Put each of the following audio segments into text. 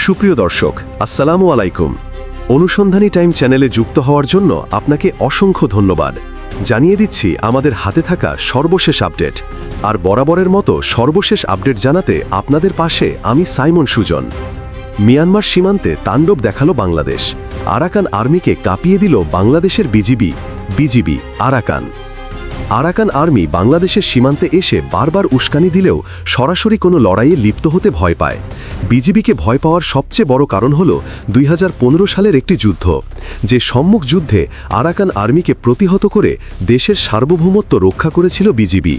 সুপ্রিয় দর্শক, আসসালামু আলাইকুম। অনুসন্ধানী টাইম চ্যানেলে যুক্ত হওয়ার জন্য আপনাকে অসংখ্য ধন্যবাদ। জানিয়ে দিচ্ছি আমাদের হাতে থাকা সর্বশেষ আপডেট। আর বরাবরের মতো সর্বশেষ আপডেট জানাতে আপনাদের পাশে আমি সাইমন সুজন। মিয়ানমার সীমান্তে তাণ্ডব দেখালো বাংলাদেশ। আরাকান আর্মিকে কাঁপিয়ে দিল বাংলাদেশের বিজিবি আরাকান আর্মি বাংলাদেশের সীমান্তে এসে বারবার উস্কানি দিলেও সরাসরি কোনো লড়াইয়ে লিপ্ত হতে ভয় পায়। বিজিবিকে ভয় পাওয়ার সবচেয়ে বড় কারণ হল 2015 সালের একটি যুদ্ধ, যে সম্মুখ যুদ্ধে আরাকান আর্মিকে প্রতিহত করে দেশের সার্বভৌমত্ব রক্ষা করেছিল বিজিবি।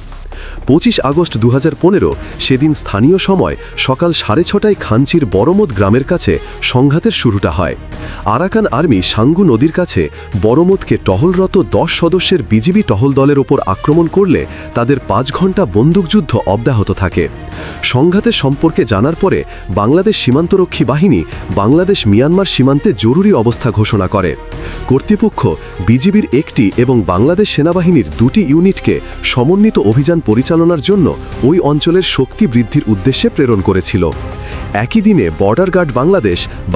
25 আগস্ট 2015 সেদিন স্থানীয় সময় সকাল 6:30টায় খানচির বড়মদ গ্রামের কাছে সংঘাতের শুরুটা হয়। আরাকান আর্মি সাঙ্গু নদীর কাছে বড়মদকে টহলরত 10 সদস্যের বিজিবি টহল দলের ওপর আক্রমণ করলে তাদের 5 ঘণ্টা বন্দুকযুদ্ধ অব্যাহত থাকে। সংঘাতের সম্পর্কে জানার পরে বাংলাদেশ সীমান্তরক্ষী বাহিনী বাংলাদেশ মিয়ানমার সীমান্তে জরুরি অবস্থা ঘোষণা করে। কর্তৃপক্ষ বিজিবির একটি এবং বাংলাদেশ সেনাবাহিনীর 2টি ইউনিটকে সমন্বিত অভিযান পরিচালনার জন্য ওই অঞ্চলের শক্তি বৃদ্ধির উদ্দেশ্যে প্রেরণ করেছিল। একই দিনে বর্ডার গার্ড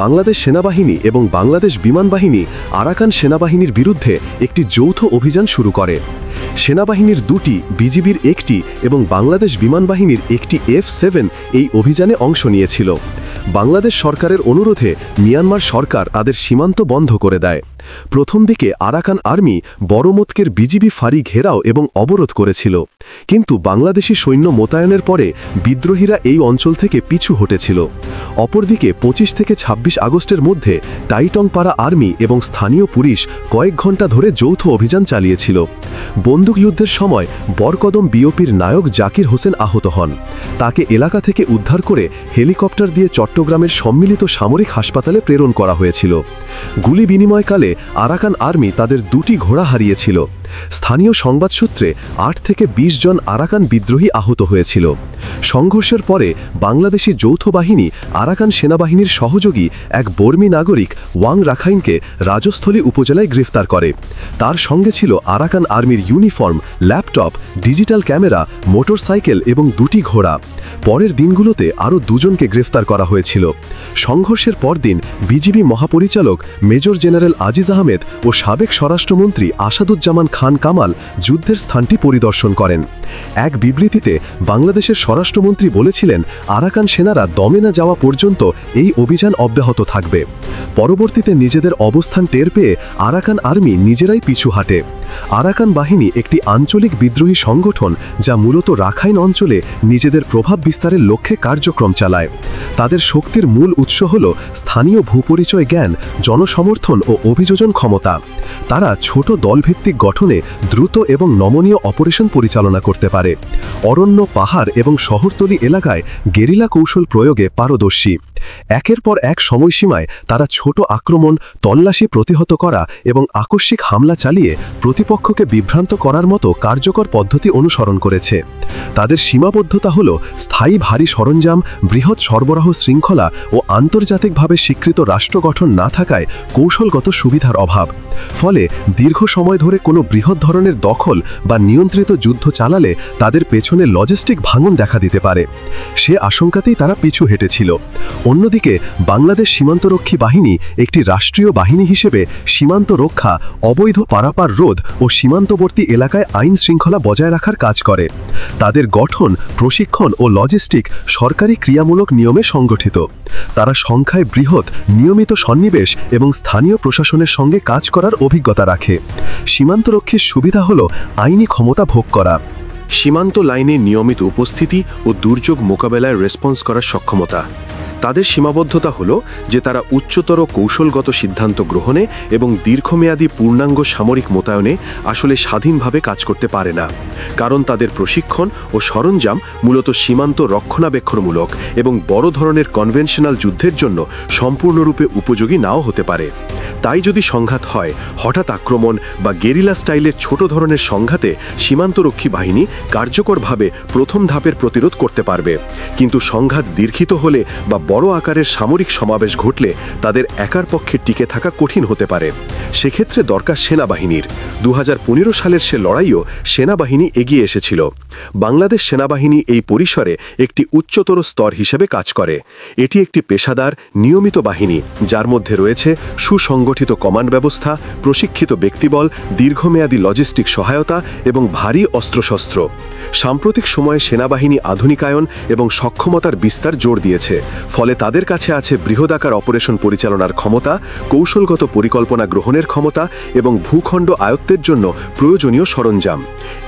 বাংলাদেশ সেনাবাহিনী এবং বাংলাদেশ বিমান বাহিনী আরাকান সেনাবাহিনীর বিরুদ্ধে একটি যৌথ অভিযান শুরু করে। সেনাবাহিনীর 2টি, বিজিবির একটি এবং বাংলাদেশ বিমান বাহিনীর একটি F-7 এই অভিযানে অংশ নিয়েছিল। বাংলাদেশ সরকারের অনুরোধে মিয়ানমার সরকার তাদের সীমান্ত বন্ধ করে দেয়। প্রথম দিকে আরাকান আর্মি বড়মদকের বিজিবি ফাঁড়ি ঘেরাও এবং অবরোধ করেছিল, কিন্তু বাংলাদেশি সৈন্য মোতায়েনের পরে বিদ্রোহীরা এই অঞ্চল থেকে পিছু হটেছিল। অপরদিকে 25 থেকে 26 আগস্টের মধ্যে টাইটংপাড়া আর্মি এবং স্থানীয় পুলিশ কয়েক ঘণ্টা ধরে যৌথ অভিযান চালিয়েছিল। বন্দুকযুদ্ধের সময় বরকদম বিওপির নায়ক জাকির হোসেন আহত হন। তাকে এলাকা থেকে উদ্ধার করে হেলিকপ্টার দিয়ে চট্টগ্রামের সম্মিলিত সামরিক হাসপাতালে প্রেরণ করা হয়েছিল। গুলি বিনিময়কালে আরাকান আর্মি তাদের 2টি ঘোড়া হারিয়েছিল। স্থানীয় সংবাদ সূত্রে 8 থেকে 20 জন আরাকান বিদ্রোহী আহত হয়েছিল। সংঘর্ষের পরে বাংলাদেশি যৌথ বাহিনী আরাকান সেনাবাহিনীর সহযোগী এক বর্মী নাগরিক ওয়াং রাখাইনকে রাজস্থলী উপজেলায় গ্রেফতার করে। তার সঙ্গে ছিল আরাকান আর্মির uniform, laptop, digital camera, motorcycle এবং 2টি ঘোড়া। পরের দিনগুলোতে আরও 2 জনকে গ্রেফতার করা হয়েছিল। সংঘর্ষের পরদিন বিজিবি মহাপরিচালক মেজর জেনারেল আজিজ আহমেদ ও সাবেক স্বরাষ্ট্রমন্ত্রী আসাদুজ্জামান খান কামাল যুদ্ধের স্থানটি পরিদর্শন করেন। এক বিবৃতিতে বাংলাদেশের স্বরাষ্ট্রমন্ত্রী বলেছিলেন, আরাকান সেনারা দমে না যাওয়া পর্যন্ত এই অভিযান অব্যাহত থাকবে। পরবর্তীতে নিজেদের অবস্থান টের পেয়ে আরাকান আর্মি নিজেরাই পিছু হাঁটে। আরাকান বাহিনী একটি আঞ্চলিক বিদ্রোহী সংগঠন, যা মূলত রাখাইন অঞ্চলে নিজেদের প্রভাব বিস্তারের লক্ষ্যে কার্যক্রম চালায়। তাদের শক্তির মূল উৎস হল স্থানীয় ভূপরিচয় জ্ঞান, জনসমর্থন ও অভিযোজন ক্ষমতা। তারা ছোট দলভিত্তিক গঠনে দ্রুত এবং নমনীয় অপারেশন পরিচালনা করতে পারে। অরণ্য, পাহাড় এবং শহরতলি এলাকায় গেরিলা কৌশল প্রয়োগে পারদর্শী। একের পর এক সময়সীমায় তারা ছোট আক্রমণ, তল্লাশি প্রতিহত করা এবং আকস্মিক হামলা চালিয়ে প্রতিপক্ষকে বিভ্রান্ত করার মতো কার্যকর পদ্ধতি অনুসরণ করেছে। তাদের সীমাবদ্ধতা হল স্থায়ী ভারী সরঞ্জাম, বৃহৎ সরবরাহ শৃঙ্খলা ও আন্তর্জাতিকভাবে স্বীকৃত রাষ্ট্র গঠন না থাকায় কৌশলগত সুবিধার অভাব। ফলে দীর্ঘ সময় ধরে কোনো বৃহৎ ধরনের দখল বা নিয়ন্ত্রিত যুদ্ধ চালালে তাদের পেছনে লজিস্টিক ভাঙন দেখা দিতে পারে। সে আশঙ্কাতেই তারা পিছু হেঁটেছিল। অন্যদিকে বাংলাদেশ সীমান্তরক্ষী বাহিনী একটি রাষ্ট্রীয় বাহিনী হিসেবে সীমান্ত রক্ষা, অবৈধ পারাপার রোধ ও সীমান্তবর্তী এলাকায় আইন শৃঙ্খলা বজায় রাখার কাজ করে। তাদের গঠন, প্রশিক্ষণ ও লজিস্টিক সরকারি ক্রিয়ামূলক নিয়মে সংগঠিত। তারা সংখ্যায় বৃহৎ, নিয়মিত সন্নিবেশ এবং স্থানীয় প্রশাসনের সঙ্গে কাজ করার অভিজ্ঞতা রাখে। সীমান্তরক্ষীর সুবিধা হল আইনি ক্ষমতা ভোগ করা, সীমান্ত লাইনে নিয়মিত উপস্থিতি ও দুর্যোগ মোকাবেলায় রেসপন্স করার সক্ষমতা। তাদের সীমাবদ্ধতা হল যে তারা উচ্চতর কৌশলগত সিদ্ধান্ত গ্রহণে এবং দীর্ঘমেয়াদী পূর্ণাঙ্গ সামরিক মোতায়েনে আসলে স্বাধীনভাবে কাজ করতে পারে না, কারণ তাদের প্রশিক্ষণ ও সরঞ্জাম মূলত সীমান্ত রক্ষণাবেক্ষণমূলক এবং বড় ধরনের কনভেনশনাল যুদ্ধের জন্য সম্পূর্ণরূপে উপযোগী নাও হতে পারে। তাই যদি সংঘাত হয়, হঠাৎ আক্রমণ বা গেরিলা স্টাইলের ছোট ধরনের সংঘাতে সীমান্তরক্ষী বাহিনী কার্যকরভাবে প্রথম ধাপের প্রতিরোধ করতে পারবে। কিন্তু সংঘাত দীর্ঘিত হলে বা বড় আকারের সামরিক সমাবেশ ঘটলে তাদের একার পক্ষে টিকে থাকা কঠিন হতে পারে। সেক্ষেত্রে দরকার সেনাবাহিনীর। 2015 সালের সে লড়াইও সেনাবাহিনী এগিয়ে এসেছিল। বাংলাদেশ সেনাবাহিনী এই পরিসরে একটি উচ্চতর স্তর হিসেবে কাজ করে। এটি একটি পেশাদার, নিয়মিত বাহিনী, যার মধ্যে রয়েছে সুসংগঠিত কমান্ড ব্যবস্থা, প্রশিক্ষিত ব্যক্তিবল, দীর্ঘমেয়াদী লজিস্টিক সহায়তা এবং ভারী অস্ত্রশস্ত্র। সাম্প্রতিক সময়ে সেনাবাহিনী আধুনিকায়ন এবং সক্ষমতার বিস্তার জোর দিয়েছে, ফলে তাদের কাছে আছে বৃহদাকার অপারেশন পরিচালনার ক্ষমতা, কৌশলগত পরিকল্পনা গ্রহণের ক্ষমতা এবং ভূখণ্ড আয়ত্তের জন্য প্রয়োজনীয় সরঞ্জাম।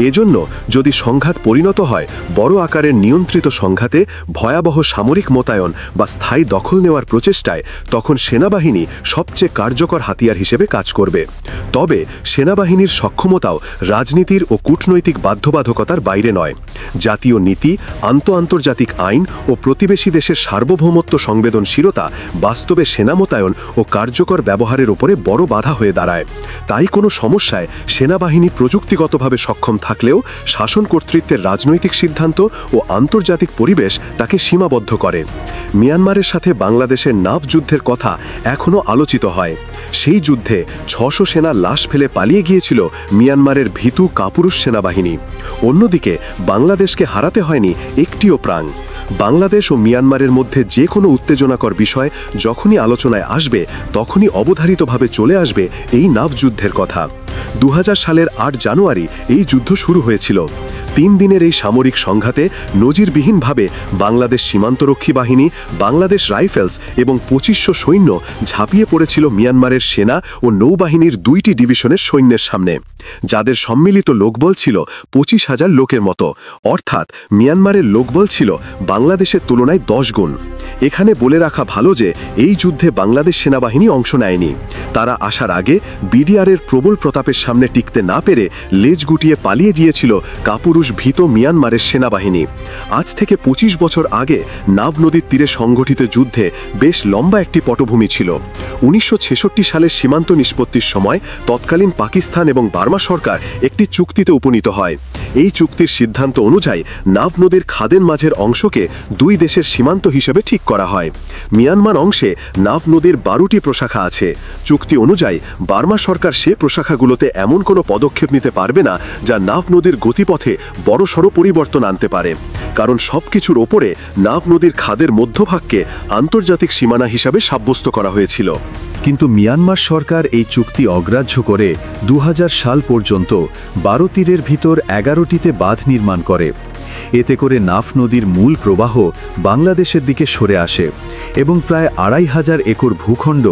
এজন্য যদি সংঘাত পরিণত হয় বড় আকারের নিয়ন্ত্রিত সংঘাতে, ভয়াবহ সামরিক মোতায়েন বা স্থায়ী দখল নেওয়ার প্রচেষ্টায়, তখন সেনাবাহিনী সবচেয়ে কার্যকর হাতিয়ার হিসেবে কাজ করবে। তবে সেনাবাহিনীর সক্ষমতাও রাজনীতির ও কূটনৈতিক বাধ্যবাধকতার বাইরে নয়। জাতীয় নীতি, আন্তর্জাতিক আইন ও প্রতিবেশী দেশের সার্বভৌমত্ব সংবেদনশীলতা বাস্তবে সেনা মোতায়েন ও কার্যকর ব্যবহারের উপরে বড় বাধা হয়ে দাঁড়ায়। তাই কোনো সমস্যায় সেনাবাহিনী প্রযুক্তিগতভাবে সক্ষম থাকলেও শাসন কর্তৃত্বের রাজনৈতিক সিদ্ধান্ত ও আন্তর্জাতিক পরিবেশ তাকে সীমাবদ্ধ করে। মিয়ানমারের সাথে বাংলাদেশের নাভ যুদ্ধের কথা এখনও আলোচিত হয়। সেই যুদ্ধে 600 সেনা লাশ ফেলে পালিয়ে গিয়েছিল মিয়ানমারের ভীতু কাপুরুষ সেনাবাহিনী। অন্যদিকে বাংলাদেশকে হারাতে হয়নি একটিও প্রাণ। বাংলাদেশ ও মিয়ানমারের মধ্যে যে কোনো উত্তেজনাকর বিষয় যখনই আলোচনায় আসবে, তখনই অবধারিতভাবে চলে আসবে এই নাভ যুদ্ধের কথা। 2000 সালের 8 জানুয়ারি এই যুদ্ধ শুরু হয়েছিল। 3 দিনের এই সামরিক সংঘাতে নজিরবিহীনভাবে বাংলাদেশ সীমান্তরক্ষী বাহিনী, বাংলাদেশ রাইফেলস এবং 2500 সৈন্য ঝাঁপিয়ে পড়েছিল মিয়ানমারের সেনা ও নৌবাহিনীর 2টি ডিভিশনের সৈন্যের সামনে, যাদের সম্মিলিত লোকবল ছিল 25,000 লোকের মতো। অর্থাৎ মিয়ানমারের লোকবল ছিল বাংলাদেশের তুলনায় 10 গুণ। এখানে বলে রাখা ভালো যে এই যুদ্ধে বাংলাদেশ সেনাবাহিনী অংশ নেয়নি। তারা আসার আগে বিডিআরের প্রবল প্রতাপের সামনে টিকতে না পেরে লেজ গুটিয়ে পালিয়ে গিয়েছিল কাপুরুষ ভীত মিয়ানমারের সেনাবাহিনী। আজ থেকে 25 বছর আগে নাভ নদীর তীরে সংগঠিত যুদ্ধে বেশ লম্বা একটি পটভূমি ছিল। 1966 সালের সীমান্ত নিষ্পত্তির সময় তৎকালীন পাকিস্তান এবং বার্মা সরকার একটি চুক্তিতে উপনীত হয়। এই চুক্তির সিদ্ধান্ত অনুযায়ী নাভ নদীর খাদের মাঝের অংশকে 2 দেশের সীমান্ত হিসেবে ঠিক করা হয়। মিয়ানমার অংশে নাভ নদীর 12টি প্রশাখা আছে। চুক্তি অনুযায়ী বার্মা সরকার সে প্রশাখাগুলোতে এমন কোনো পদক্ষেপ নিতে পারবে না যা নাভ নদীর গতিপথে বড়সড় পরিবর্তন আনতে পারে, কারণ সবকিছুর ওপরে নাভ নদীর খাদের মধ্যভাগকে আন্তর্জাতিক সীমানা হিসাবে সাব্যস্ত করা হয়েছিল। কিন্তু মিয়ানমার সরকার এই চুক্তি অগ্রাহ্য করে 2000 সাল পর্যন্ত 12 তীরের ভিতর 11টিতে বাঁধ নির্মাণ করে। এতে করে নাফ নদীর মূল প্রবাহ বাংলাদেশের দিকে সরে আসে এবং প্রায় 2500 একর ভূখণ্ড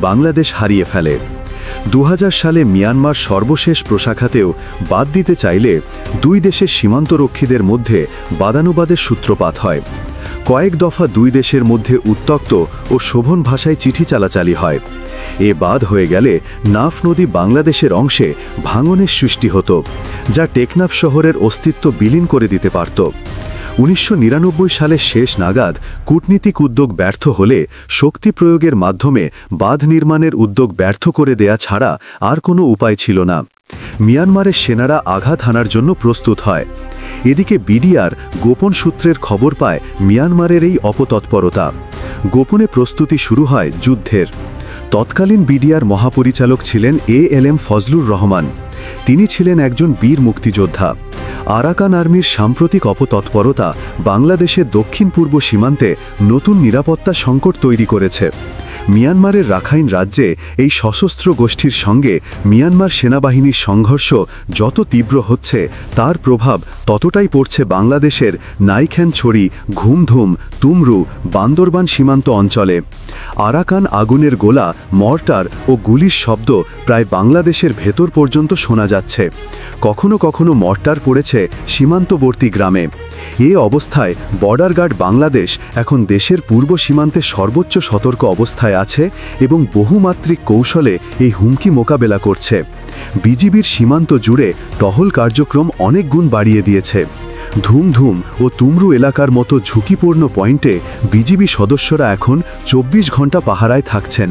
বাংলাদেশ হারিয়ে ফেলে। 2000 সালে মিয়ানমার সর্বশেষ প্রশাখাতেও বাদ দিতে চাইলে 2 দেশের সীমান্তরক্ষীদের মধ্যে বাদানুবাদের সূত্রপাত হয়। কয়েক দফা 2 দেশের মধ্যে উত্তক্ত ও শোভন ভাষায় চিঠি চালাচালি হয়। এ বাদ হয়ে গেলে নাফ নদী বাংলাদেশের অংশে ভাঙনের সৃষ্টি হতো, যা টেকনাফ শহরের অস্তিত্ব বিলীন করে দিতে পারত। 1999 সালের শেষ নাগাদ কূটনীতিক উদ্যোগ ব্যর্থ হলে শক্তি প্রয়োগের মাধ্যমে বাঁধ নির্মাণের উদ্যোগ ব্যর্থ করে দেয়া ছাড়া আর কোনো উপায় ছিল না। মিয়ানমারের সেনারা আঘাত হানার জন্য প্রস্তুত হয়। এদিকে বিডিআর গোপন সূত্রের খবর পায় মিয়ানমারের এই অপতৎপরতা। গোপনে প্রস্তুতি শুরু হয় যুদ্ধের। তৎকালীন বিডিআর মহাপরিচালক ছিলেন ALM ফজলুর রহমান। তিনি ছিলেন একজন বীর মুক্তিযোদ্ধা। আরাকান আর্মির সাম্প্রতিক অপতৎপরতা বাংলাদেশের দক্ষিণ পূর্ব সীমান্তে নতুন নিরাপত্তা সংকট তৈরি করেছে। মিয়ানমারের রাখাইন রাজ্যে এই সশস্ত্র গোষ্ঠীর সঙ্গে মিয়ানমার সেনাবাহিনীর সংঘর্ষ যত তীব্র হচ্ছে, তার প্রভাব ততটাই পড়ছে বাংলাদেশের নাইখ্যানছড়ি, ঘুমধুম, তুমরু, বান্দরবান সীমান্ত অঞ্চলে। আরাকান আগুনের গোলা, মর্টার ও গুলির শব্দ প্রায় বাংলাদেশের ভেতর পর্যন্ত শোনা যাচ্ছে। কখনো কখনো মর্টার পড়েছে সীমান্তবর্তী গ্রামে। এ অবস্থায় বর্ডার গার্ড বাংলাদেশ এখন দেশের পূর্ব সীমান্তে সর্বোচ্চ সতর্ক অবস্থায় আছে এবং বহুমাত্রিক কৌশলে এই হুমকি মোকাবেলা করছে। বিজিবির সীমান্ত জুড়ে টহল কার্যক্রম অনেক গুণ বাড়িয়ে দিয়েছে। ধুমধুম ও তুমরু এলাকার মতো ঝুঁকিপূর্ণ পয়েন্টে বিজিবি সদস্যরা এখন 24 ঘন্টা পাহারায় থাকছেন।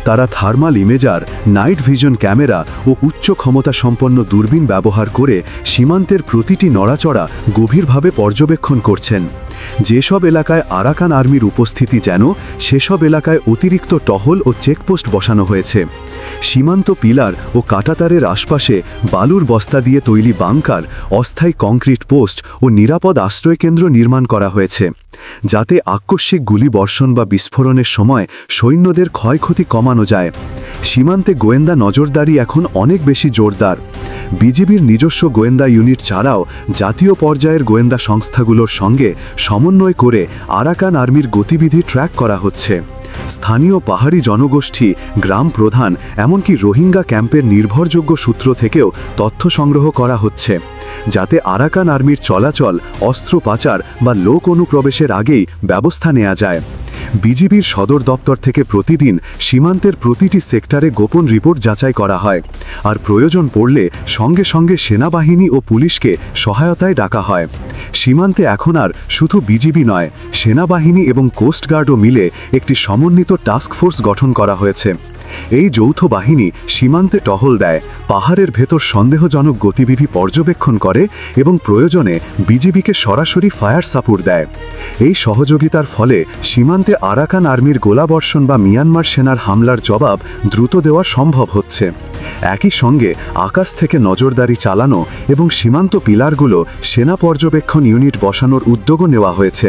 তারা thermal imager, night vision camera ও উচ্চ ক্ষমতা সম্পন্ন দূরবীন ব্যবহার করে সীমান্তের প্রতিটি নড়াচড়া গভীরভাবে পর্যবেক্ষণ করছেন। যেসব এলাকায় আরাকান আর্মির উপস্থিতি যেন সেসব এলাকায় অতিরিক্ত টহল ও চেকপোস্ট বসানো হয়েছে। সীমান্ত পিলার ও কাঁটাতারের আশপাশে বালুর বস্তা দিয়ে তৈরি বাংকার, অস্থায়ী কংক্রিট পোস্ট ও নিরাপদ আশ্রয়কেন্দ্র নির্মাণ করা হয়েছে, যাতে আকস্মিক গুলিবর্ষণ বা বিস্ফোরণের সময় সৈন্যদের ক্ষয়ক্ষতি কমানো যায়। সীমান্তে গোয়েন্দা নজরদারি এখন অনেক বেশি জোরদার। বিজিবির নিজস্ব গোয়েন্দা ইউনিট ছাড়াও জাতীয় পর্যায়ের গোয়েন্দা সংস্থাগুলোর সঙ্গে সমন্বয় করে আরাকান আর্মির গতিবিধি ট্র্যাক করা হচ্ছে। স্থানীয় পাহাড়ি জনগোষ্ঠী, গ্রাম প্রধান, এমনকি রোহিঙ্গা ক্যাম্পের নির্ভরযোগ্য সূত্র থেকেও তথ্য সংগ্রহ করা হচ্ছে, যাতে আরাকান আর্মির চলাচল, অস্ত্র পাচার বা লোক অনুপ্রবেশের আগেই ব্যবস্থা নেওয়া যায়। বিজিবির সদর দপ্তর থেকে প্রতিদিন সীমান্তের প্রতিটি সেক্টরে গোপন রিপোর্ট যাচাই করা হয়, আর প্রয়োজন পড়লে সঙ্গে সঙ্গে সেনাবাহিনী ও পুলিশকে সহায়তায় ডাকা হয়। সীমান্তে এখন আর শুধু বিজিবি নয়, সেনাবাহিনী এবং কোস্টগার্ডও মিলে একটি সমন্বিত টাস্ক ফোর্স গঠন করা হয়েছে। এই যৌথ বাহিনী সীমান্তে টহল দেয়, পাহাড়ের ভেতর সন্দেহজনক গতিবিধি পর্যবেক্ষণ করে এবং প্রয়োজনে বিজিবিকে সরাসরি ফায়ার সাপোর্ট দেয়। এই সহযোগিতার ফলে সীমান্তে আরাকান আর্মির গোলাবর্ষণ বা মিয়ানমার সেনার হামলার জবাব দ্রুত দেওয়া সম্ভব হচ্ছে। একই সঙ্গে আকাশ থেকে নজরদারি চালানো এবং সীমান্ত পিলারগুলো সেনা পর্যবেক্ষণ ইউনিট বসানোর উদ্যোগও নেওয়া হয়েছে।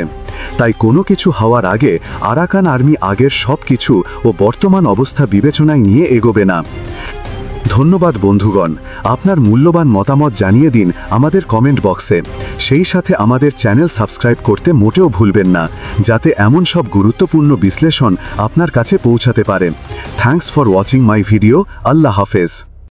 তাই কোনো কিছু হওয়ার আগে আরাকান আর্মি আগের সব কিছু ও বর্তমান অবস্থা বিবেচনায় নিয়ে এগোবে না। ধন্যবাদ বন্ধুগণ, আপনার মূল্যবান মতামত জানিয়ে দিন আমাদের কমেন্ট বক্সে। সেই সাথে আমাদের চ্যানেল সাবস্ক্রাইব করতে মোটেও ভুলবেন না, যাতে এমন সব গুরুত্বপূর্ণ বিশ্লেষণ আপনার কাছে পৌঁছাতে পারে। Thanks for watching my video. Allah হাফেজ।